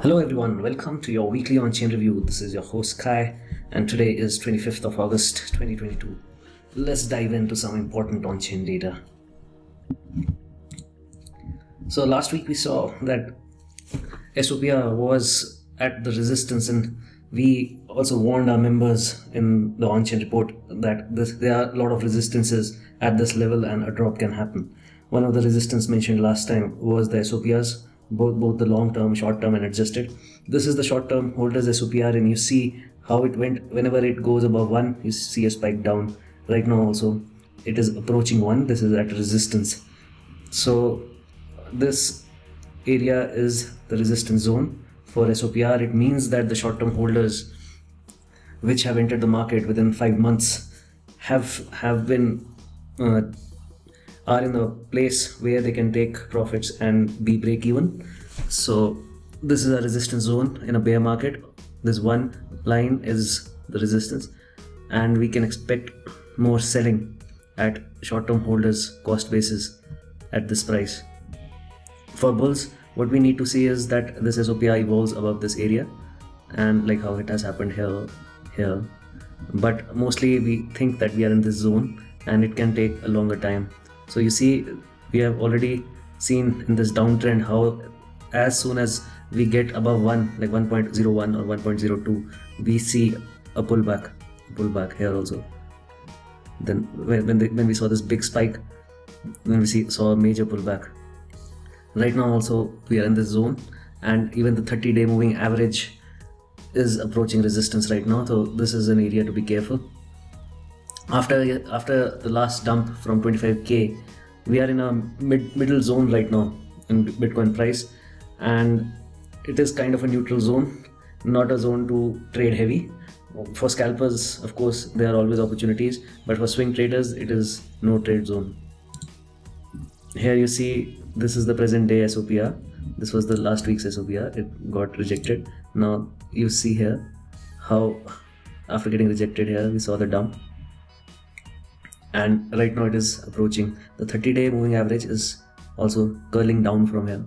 Hello everyone, welcome to your weekly on-chain review. This is your host Kai and today is 25th of August 2022. Let's dive into some important on-chain data. So last week we saw that SOPR was at the resistance, and we also warned our members in the on-chain report that there are a lot of resistances at this level and a drop can happen. One of the resistance mentioned last time was the SOPRs, both the long-term, short-term and adjusted. This is the short-term holders SOPR, and you see how it went. Whenever it goes above 1, you see a spike down. Right now also it is approaching 1. This is at resistance. So this area is the resistance zone for SOPR. It means that the short-term holders which have entered the market within 5 months have been are in a place where they can take profits and be break even. So this is a resistance zone in a bear market. This one line is the resistance, and we can expect more selling at short-term holders cost basis at this price. For bulls, what we need to see is that this SOPR evolves above this area, and like how it has happened here. But mostly we think that we are in this zone and it can take a longer time. So you see, we have already seen in this downtrend how as soon as we get above 1, like 1.01 or 1.02, we see a pullback here also. Then when we saw this big spike, then we saw a major pullback. Right now also we are in this zone, and even the 30-day moving average is approaching resistance right now. So this is an area to be careful. After the last dump from 25k, we are in a middle zone right now in Bitcoin price, and it is kind of a neutral zone, not a zone to trade heavy. For scalpers, of course, there are always opportunities, but for swing traders, it is no trade zone. Here you see, this is the present day SOPR. This was the last week's SOPR. It got rejected. Now you see here how after getting rejected here, we saw the dump. And right now it is approaching. The 30-day moving average is also curling down from here.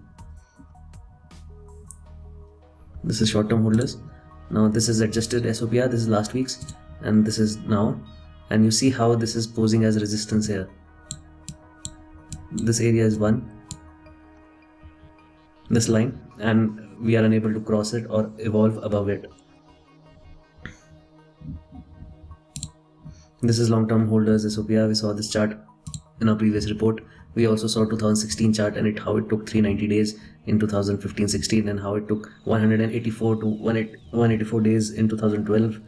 This is short-term holders. Now this is adjusted SOPR. This is last week's, and this is now. And you see how this is posing as resistance here. This area is 1, this line, and we are unable to cross it or evolve above it. This is long-term holders SOPR. We saw this chart in our previous report. We also saw 2016 chart and how it took 390 days in 2015-16 and how it took 184 to 184 days in 2012,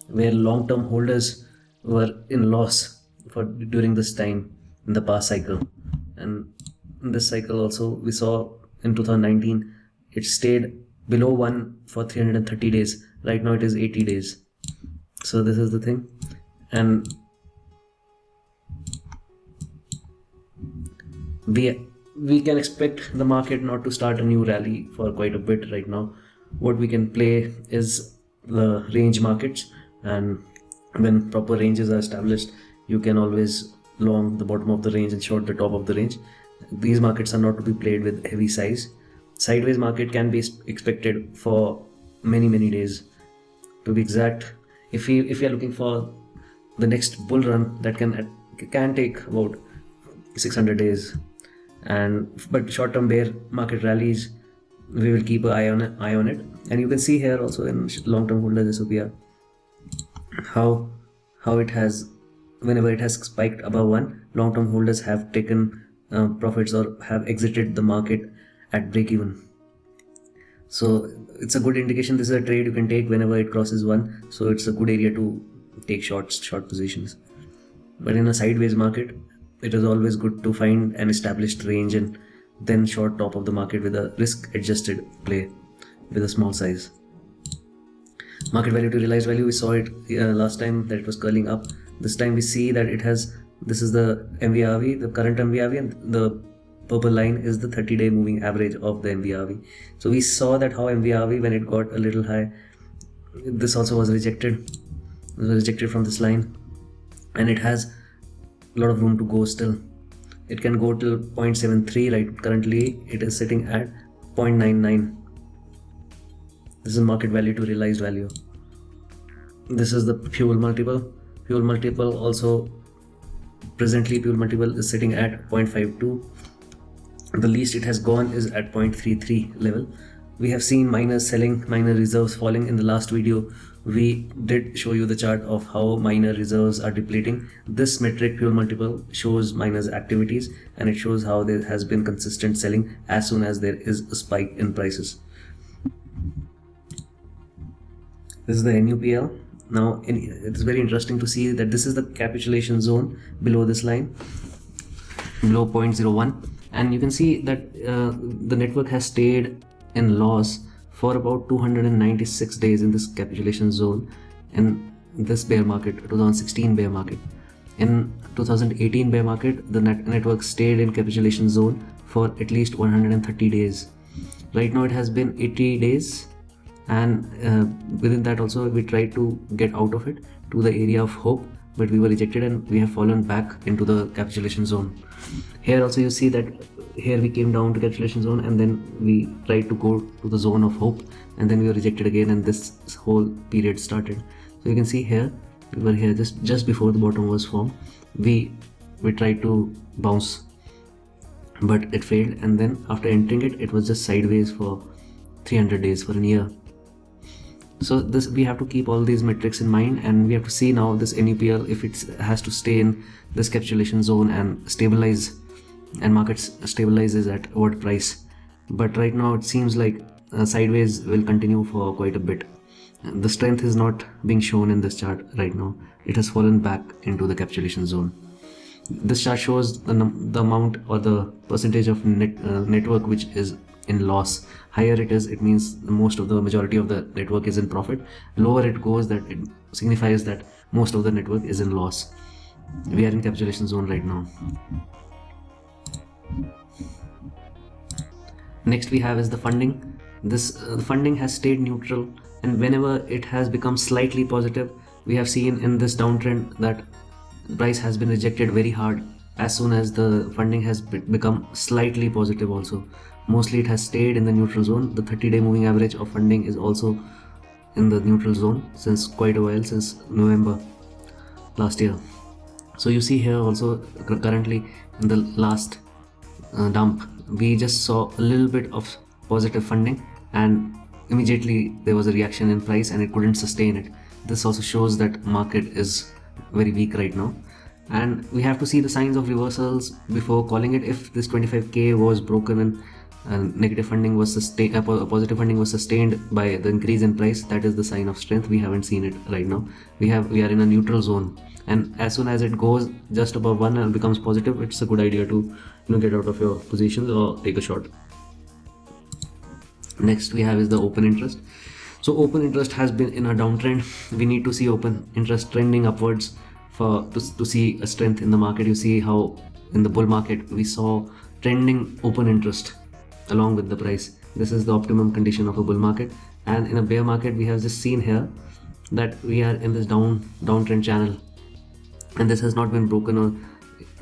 where long-term holders were in loss during this time in the past cycle. And in this cycle also we saw in 2019 it stayed below 1 for 330 days. Right now it is 80 days. So this is the thing. And we can expect the market not to start a new rally for quite a bit right now. What we can play is the range markets, and when proper ranges are established, you can always long the bottom of the range and short the top of the range. These markets are not to be played with heavy size. Sideways market can be expected for many days. To be exact, if we are looking for the next bull run, that can take about 600 days, but short-term bear market rallies, we will keep an eye on it. And you can see here also in long-term holders SOPR how it has, whenever it has spiked above 1, long-term holders have taken profits or have exited the market at break even. So it's a good indication. This is a trade you can take whenever it crosses 1. So it's a good area to take short positions. But in a sideways market, it is always good to find an established range and then short top of the market with a risk adjusted play with a small size. Market value to realized value, we saw it last time that it was curling up. This time we see that this is the MVRV, the current MVRV, and the purple line is the 30-day moving average of the MVRV. So we saw that how MVRV, when it got a little high, this also was rejected. It was rejected from this line, and it has a lot of room to go still. It can go till 0.73. right? Currently it is sitting at 0.99. This is market value to realized value. This is the PUELL multiple. PUELL multiple also, presently PUELL multiple is sitting at 0.52. The least it has gone is at 0.33 level. We have seen miners selling, miner reserves falling. In the last video we did show you the chart of how miner reserves are depleting. This metric PUELL multiple shows miners activities, and it shows how there has been consistent selling as soon as there is a spike in prices. This is the NUPL. Now it's very interesting to see that this is the capitulation zone below this line, below 0.01, and you can see that the network has stayed in loss for about 296 days in this capitulation zone in this bear market, 2016 bear market. In 2018 bear market, the network stayed in capitulation zone for at least 130 days. Right now it has been 80 days, and within that also we tried to get out of it to the area of hope, but we were rejected and we have fallen back into the capitulation zone. Here also you see that here we came down to capitulation zone, and then we tried to go to the zone of hope, and then we were rejected again, and this whole period started. So you can see here we were here just before the bottom was formed. We tried to bounce, but it failed, and then after entering it was just sideways for 300 days, for a year. So this, we have to keep all these metrics in mind, and we have to see now this NUPL, if it has to stay in this capitulation zone and stabilize, and markets stabilizes at what price. But right now it seems like sideways will continue for quite a bit. The strength is not being shown in this chart right now. It has fallen back into the capitulation zone. This chart shows the amount or the percentage of network which is in loss. Higher it is, it means the majority of the network is in profit. Lower it goes, that it signifies that most of the network is in loss. We are in capitulation zone right now. Next we have is the funding. This funding has stayed neutral, and whenever it has become slightly positive, we have seen in this downtrend that price has been rejected very hard as soon as the funding has become slightly positive also. Mostly it has stayed in the neutral zone. The 30-day moving average of funding is also in the neutral zone since quite a while, since November last year. So you see here also currently in the last dump, we just saw a little bit of positive funding, and immediately there was a reaction in price and it couldn't sustain it. This also shows that market is very weak right now, and we have to see the signs of reversals before calling it. If this 25k was broken and negative funding was sustained, positive funding was sustained by the increase in price, that is the sign of strength. We haven't seen it right now. We are in a neutral zone, and as soon as it goes just above 1 and becomes positive, it's a good idea to get out of your positions or take a short. Next we have is the open interest. So open interest has been in a downtrend. We need to see open interest trending upwards to see a strength in the market. You see how in the bull market we saw trending open interest along with the price. This is the optimum condition of a bull market, and in a bear market we have just seen here that we are in this downtrend channel, and this has not been broken. Or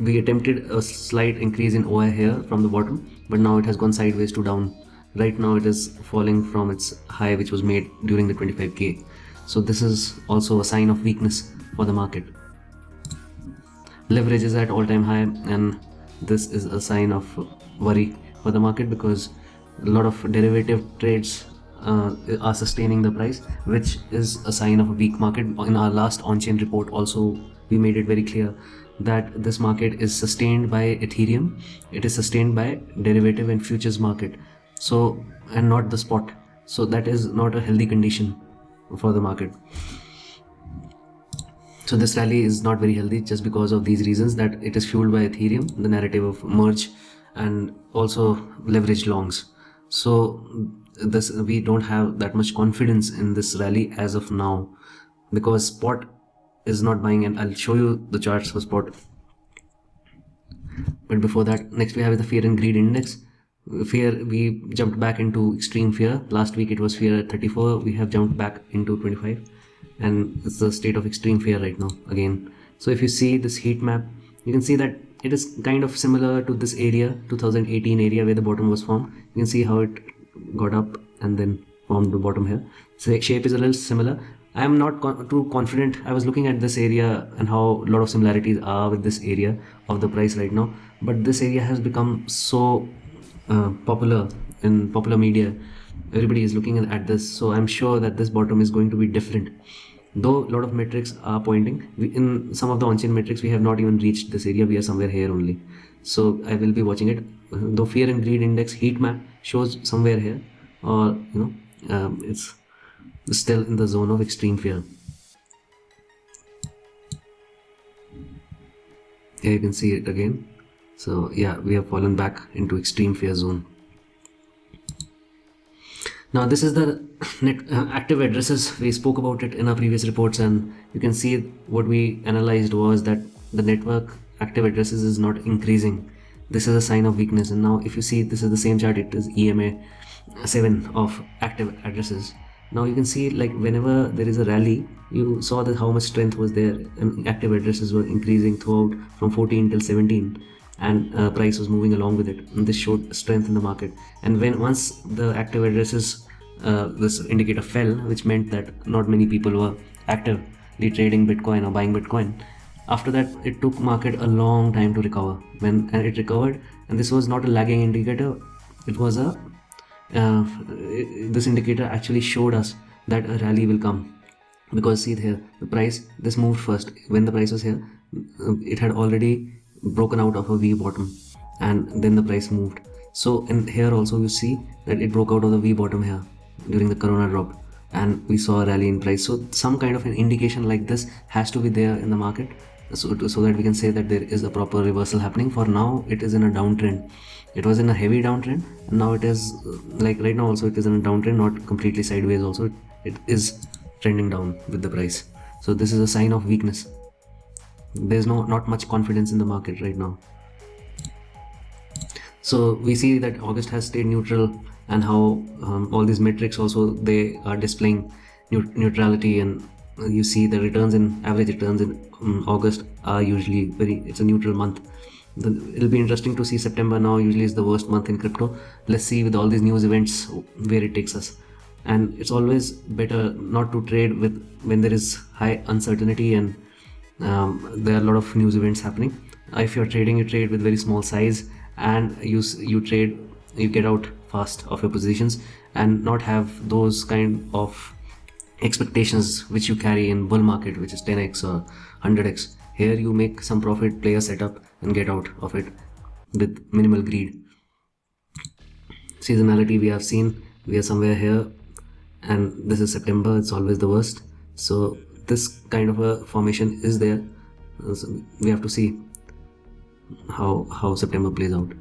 we attempted a slight increase in OI here from the bottom, but now it has gone sideways to down. Right now it is falling from its high which was made during the 25k. So this is also a sign of weakness for the market. Leverage is at all-time high, and this is a sign of worry for the market because a lot of derivative trades are sustaining the price, which is a sign of a weak market. In our last on-chain report also we made it very clear that this market is sustained by Ethereum, it is sustained by derivative and futures market, so, and not the spot. So that is not a healthy condition for the market. So this rally is not very healthy just because of these reasons, that it is fueled by Ethereum, the narrative of merge, and also leverage longs. So this, we don't have that much confidence in this rally as of now because spot is not buying, and I'll show you the charts for spot. But before that, next we have the fear and greed index. Fear, we jumped back into extreme fear. Last week it was fear at 34. We have jumped back into 25, and it's the state of extreme fear right now again. So if you see this heat map, you can see that it is kind of similar to this area, 2018 area where the bottom was formed. You can see how it got up and then formed the bottom here. So shape is a little similar. I am not too confident. I was looking at this area and how a lot of similarities are with this area of the price right now, but this area has become so popular in popular media. Everybody is looking at this, so I'm sure that this bottom is going to be different. Though a lot of metrics are pointing, in some of the on-chain metrics we have not even reached this area, we are somewhere here only. So I will be watching it. Though fear and greed index heat map shows somewhere here, or it's still in the zone of extreme fear. Here you can see it again. So yeah, we have fallen back into extreme fear zone. Now this is the net active addresses. We spoke about it in our previous reports, and you can see what we analyzed was that the network active addresses is not increasing. This is a sign of weakness. And now if you see, this is the same chart. It is EMA 7 of active addresses. Now you can see, like, whenever there is a rally, you saw that how much strength was there, and active addresses were increasing throughout from 14 till 17, and price was moving along with it, and this showed strength in the market. And once the active addresses, this indicator fell, which meant that not many people were actively trading Bitcoin or buying Bitcoin. After that, it took market a long time to recover. And it recovered, and this was not a lagging indicator, it was a this indicator actually showed us that a rally will come, because see here, the price, this moved first. When the price was here, it had already broken out of a V bottom, and then the price moved. So in here also you see that it broke out of the V bottom here during the corona drop, and we saw a rally in price. So some kind of an indication like this has to be there in the market, so that we can say that there is a proper reversal happening. For now it is in a downtrend. It was in a heavy downtrend, and now it is, like right now also it is in a downtrend, not completely sideways. Also it is trending down with the price. So this is a sign of weakness. There's not much confidence in the market right now. So we see that August has stayed neutral, and how all these metrics also, they are displaying neutrality, and you see the returns in average returns in August are usually it's a neutral month. It'll be interesting to see September. Now usually is the worst month in crypto. Let's see with all these news events where it takes us. And it's always better not to trade when there is high uncertainty and there are a lot of news events happening. If you're trading, you trade with very small size, and you get out fast of your positions, and not have those kind of expectations which you carry in bull market, which is 10x or 100x. Here you make some profit, play a setup, and get out of it with minimal greed. Seasonality we have seen, we are somewhere here, and this is September. It's always the worst. So this kind of a formation is there. So we have to see how September plays out.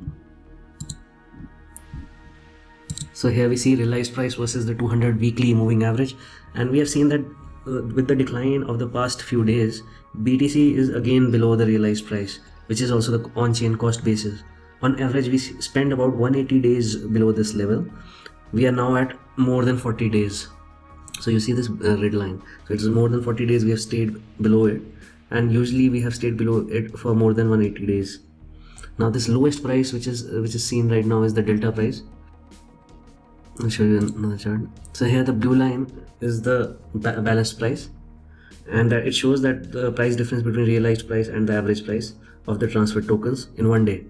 So here we see realized price versus the 200 weekly moving average, and we have seen that with the decline of the past few days, BTC is again below the realized price, which is also the on-chain cost basis. On average, we spend about 180 days below this level. We are now at more than 40 days. So you see this red line. So it's more than 40 days we have stayed below it, and usually we have stayed below it for more than 180 days. Now this lowest price which is seen right now is the delta price. I'll show you another chart. So here the blue line is the balanced price, and it shows that the price difference between realized price and the average price of the transferred tokens in one day.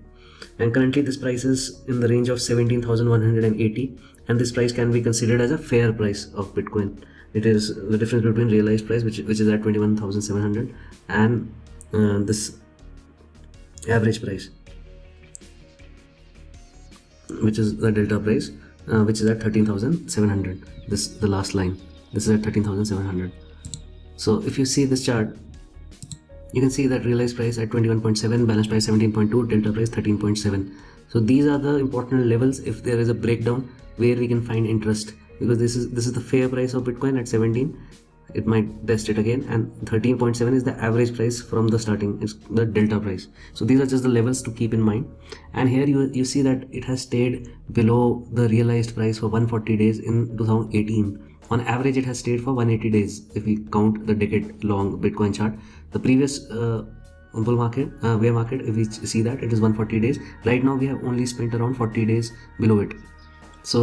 And currently this price is in the range of 17,180, and this price can be considered as a fair price of Bitcoin. It is the difference between realized price, which is at 21,700, and this average price, which is the delta price, which is at 13,700. The last line, this is at 13,700. So if you see this chart, you can see that realized price at 21.7, balance price 17.2, delta price 13.7. So these are the important levels if there is a breakdown where we can find interest, because this is the fair price of Bitcoin at 17. It might test it again, and 13.7 is the average price from the starting. It's the delta price. So these are just the levels to keep in mind. And here you see that it has stayed below the realized price for 140 days in 2018. On average, it has stayed for 180 days if we count the decade long Bitcoin chart. The previous bull market, bear market, if we see that, it is 140 days. Right now we have only spent around 40 days below it. So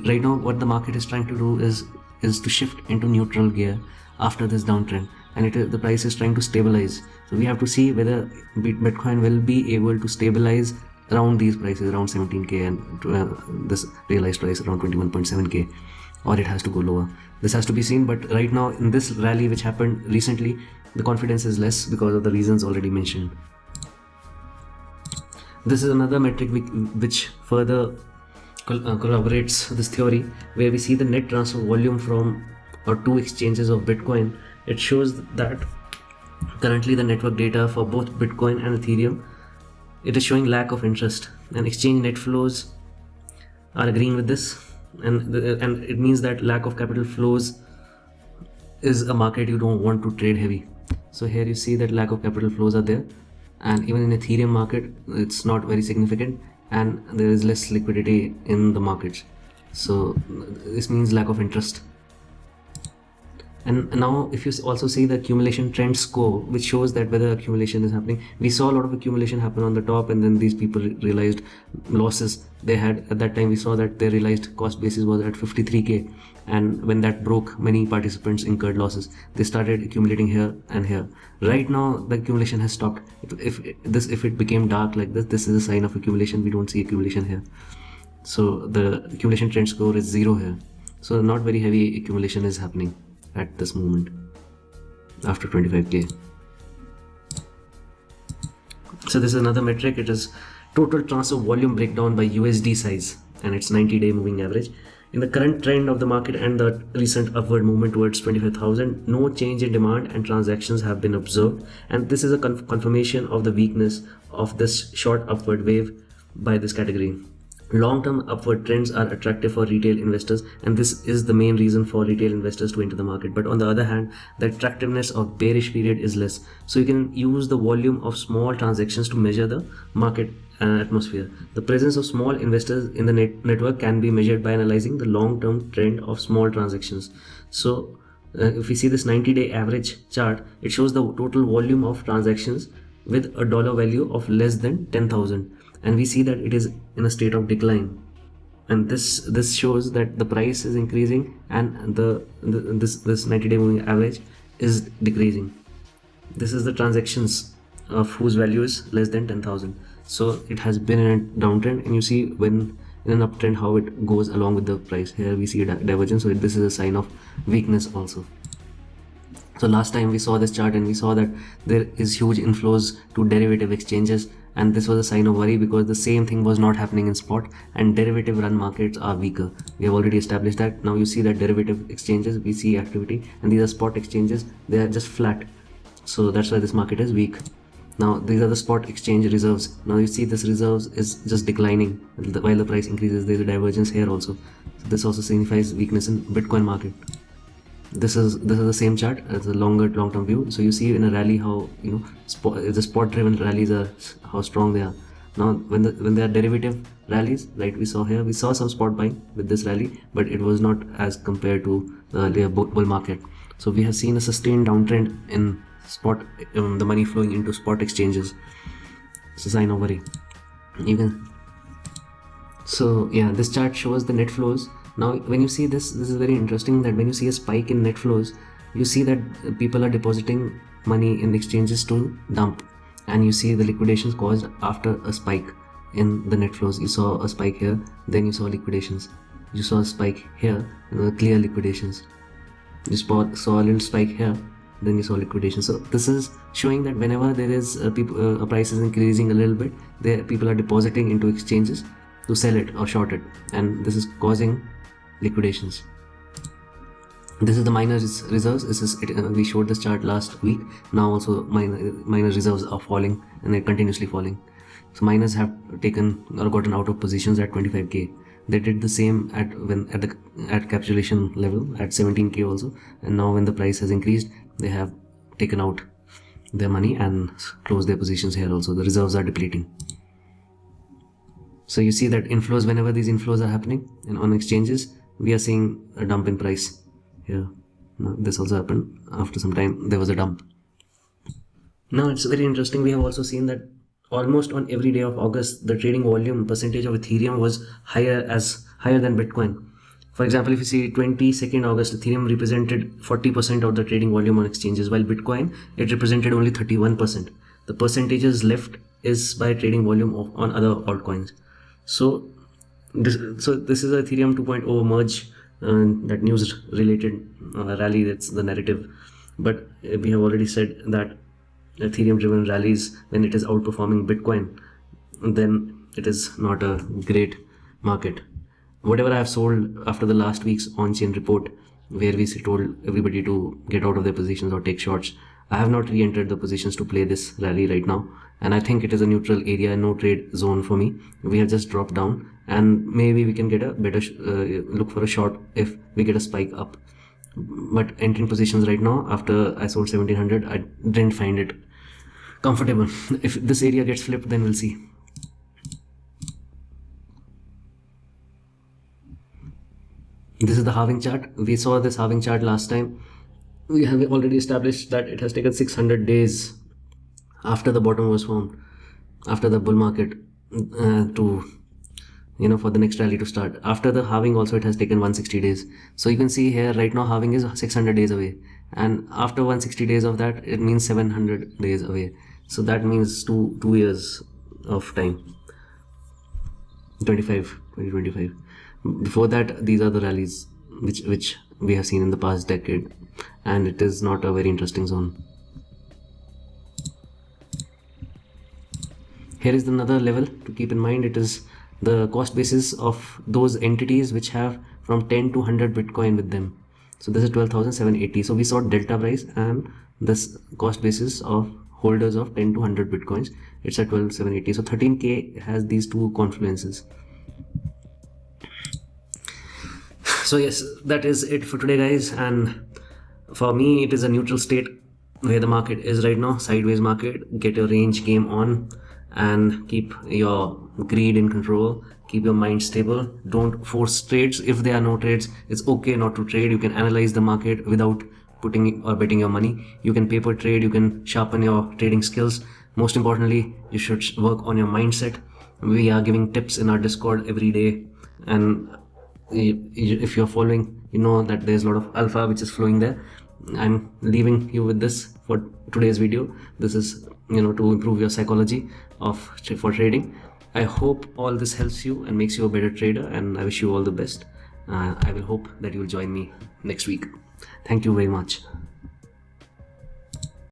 right now what the market is trying to do is to shift into neutral gear after this downtrend, and the price is trying to stabilize. So we have to see whether Bitcoin will be able to stabilize around these prices, around 17k, and this realized price around 21.7k, or it has to go lower. This has to be seen, but right now in this rally which happened recently, the confidence is less because of the reasons already mentioned. This is another metric which further corroborates this theory, where we see the net transfer volume from or two exchanges of Bitcoin. It shows that currently the network data for both Bitcoin and Ethereum, it is showing lack of interest, and exchange net flows are agreeing with this, and it means that lack of capital flows is a market you don't want to trade heavy. So here you see that lack of capital flows are there, and even in Ethereum market it's not very significant, and there is less liquidity in the markets. So this means lack of interest. And now if you also see the accumulation trend score, which shows that whether accumulation is happening, we saw a lot of accumulation happen on the top, and then these people realized losses they had at that time. We saw that their realized cost basis was at 53k, and when that broke, many participants incurred losses. They started accumulating here and here. Right now the accumulation has stopped. If it became dark like this is a sign of accumulation. We don't see accumulation here, so the accumulation trend score is 0 here. So not very heavy accumulation is happening at this moment after 25k. So this is another metric. It is total transfer volume breakdown by USD size, and it's 90-day moving average. In the current trend of the market and the recent upward movement towards 25,000, no change in demand and transactions have been observed, and this is a confirmation of the weakness of this short upward wave by this category. Long-term upward trends are attractive for retail investors, and this is the main reason for retail investors to enter the market. But on the other hand, the attractiveness of bearish period is less. So you can use the volume of small transactions to measure the market atmosphere. The presence of small investors in the network can be measured by analyzing the long-term trend of small transactions. So if we see this 90-day average chart, it shows the total volume of transactions with a dollar value of less than 10,000. And we see that it is in a state of decline, and this shows that the price is increasing and this 90-day moving average is decreasing. This is the transactions of whose value is less than 10,000. So it has been in a downtrend, and you see when in an uptrend how it goes along with the price. Here we see a divergence, so this is a sign of weakness also. So last time we saw this chart and we saw that there is huge inflows to derivative exchanges, and this was a sign of worry because the same thing was not happening in spot, and derivative run markets are weaker. We have already established that. Now you see that derivative exchanges, we see activity, and these are spot exchanges, they are just flat. So that's why this market is weak. Now these are the spot exchange reserves. Now you see this reserves is just declining while the price increases. There is a divergence here also. So this also signifies weakness in Bitcoin market. This is the same chart as a long-term view. So you see in a rally how the spot driven rallies are how strong they are. Now when they are derivative rallies, right, we saw some spot buying with this rally, but it was not as compared to the bull market. So we have seen a sustained downtrend in spot, the money flowing into spot exchanges. It's a sign of worry. So yeah, this chart shows the net flows. Now when you see this is very interesting, that when you see a spike in net flows, you see that people are depositing money in exchanges to dump, and you see the liquidations caused after a spike in the net flows. You saw a spike here, then you saw liquidations. You saw a spike here, clear liquidations. You saw a little spike here, then you saw liquidation. So this is showing that whenever there is a price is increasing a little bit, people are depositing into exchanges to sell it or short it, and this is causing liquidations. This is the miners reserves. We showed this chart last week. Now also miner reserves are falling, and they're continuously falling. So miners have taken or gotten out of positions at 25k. They did the same at capitulation level at 17k also, and now when the price has increased, they have taken out their money and closed their positions here also. The reserves are depleting. So you see that inflows, whenever these inflows are happening and on exchanges, we are seeing a dump in price here. Now this also happened after some time. There was a dump. Now it's very interesting. We have also seen that almost on every day of August, the trading volume percentage of Ethereum was higher than Bitcoin. For example, if you see 22nd August, Ethereum represented 40% of the trading volume on exchanges, while Bitcoin, it represented only 31%. The percentages left is by trading volume on other altcoins. So this is a Ethereum 2.0 merge, that news related rally, that's the narrative. But we have already said that Ethereum driven rallies, when it is outperforming Bitcoin, then it is not a great market. Whatever I have sold after the last week's on-chain report, where we told everybody to get out of their positions or take shorts, I have not re-entered the positions to play this rally right now, and I think it is a neutral area, no trade zone for me. We have just dropped down, and maybe we can get a better look for a short if we get a spike up. But entering positions right now, after I sold 1700, I didn't find it comfortable. If this area gets flipped, then we'll see. This is the halving chart. We saw this halving chart last time. We have already established that it has taken 600 days after the bottom was formed, after the bull market, for the next rally to start. After the halving also, it has taken 160 days. So you can see here right now halving is 600 days away, and after 160 days of that, it means 700 days away. So that means two years of time. 2025. Before that, these are the rallies which we have seen in the past decade, and it is not a very interesting zone. Here is another level to keep in mind. It is the cost basis of those entities which have from 10 to 100 Bitcoin with them. So this is 12,780. So we saw delta price and this cost basis of holders of 10 to 100 Bitcoins. It's at 12,780. So 13K has these two confluences. So yes, that is it for today, guys. And for me, it is a neutral state where the market is right now, sideways market. Get your range game on and keep your greed in control. Keep your mind stable. Don't force trades. If there are no trades, it's okay not to trade. You can analyze the market without putting or betting your money. You can paper trade. You can sharpen your trading skills. Most importantly, you should work on your mindset. We are giving tips in our Discord every day, and if you're following, you know that there's a lot of alpha which is flowing there. I'm leaving you with this for today's video. This is to improve your psychology for trading. I hope all this helps you and makes you a better trader, and I wish you all the best. I will hope that you will join me next week. Thank you very much.